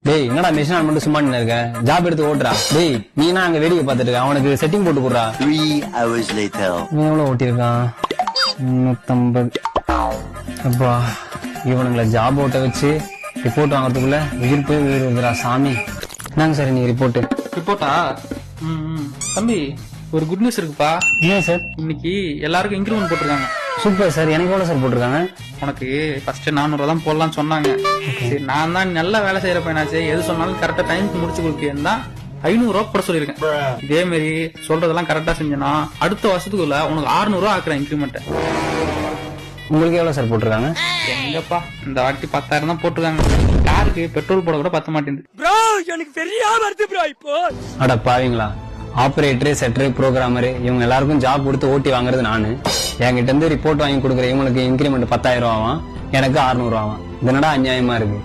டேய் என்னடா machine on பண்ணிட்டு சும்மா நின்னு இருக்க? ஜாப் எடுத்து ஓட்டுறா. டேய் நீனா அங்க வேடிக்கை பார்த்துட்டு இருக்க, அவனுக்கு செட்டிங் போட்டு போடுறா. 3 hours later. நீ எவ்வளவு ஓட்டியிருக்கான்? 350. அப்பா இவனுங்களை ஜாப் ஓட்ட வச்சு ரிப்போர்ட் வாங்குறதுக்குள்ள உயிர் போய் உயிர் வருதுடா சாமி. என்னங்க சார் நீங்க ரிப்போர்ட்? ரிப்போர்ட்டா? தம்பி ஒரு குட் நியூஸ் இருக்குப்பா. ஏன் சார்? இன்னைக்கு எல்லாருக்கும் இன்க்ரிமெண்ட் போட்டிருக்காங்க. Super sir. எனக்கு எவ்வளவு சார் போட்டிருக்காங்க? உனக்கு ஃபர்ஸ்ட் 400 தான் போடலாம்னு சொன்னாங்க. சரி நான் தான் நல்லா வேலை செய்யற பையனாச்சு, எது சொன்னாலும் கரெக்டா டைமுக்கு முடிச்சு கொடுக்கேன்னு தான் 500 ரூபா போட சொல்லியிருக்கேன். இதே மாதிரி சொல்றதெல்லாம் கரெக்டா செஞ்சனா அடுத்த வருஷத்துக்குள்ள உனக்கு 600 ரூபா ஆக்குறேன் இன்க்ரிமெண்ட். உங்களுக்கு எவ்வளவு சார் போட்டிருக்காங்க? எங்கப்பா இந்த வாட்டி 10,000 தான் போட்டிருக்காங்க. காருக்கு பெட்ரோல் போட கூட பத்த மாட்டேங்குது. அட பாவீங்களா, ஆபரேட்டரு செட்டரு புரோகிராமரு இவங்க எல்லாருக்கும் ஜாப் கொடுத்து ஓட்டி வாங்குறது நானு. என்கிட்ட இருந்து ரிப்போர்ட் வாங்கி கொடுக்குற இவங்களுக்கு இன்கிரிமெண்ட் 10,000 ரூபாவாம், எனக்கு 600 ரூபாவாம். இது என்னடா அநியாயமா இருக்கு.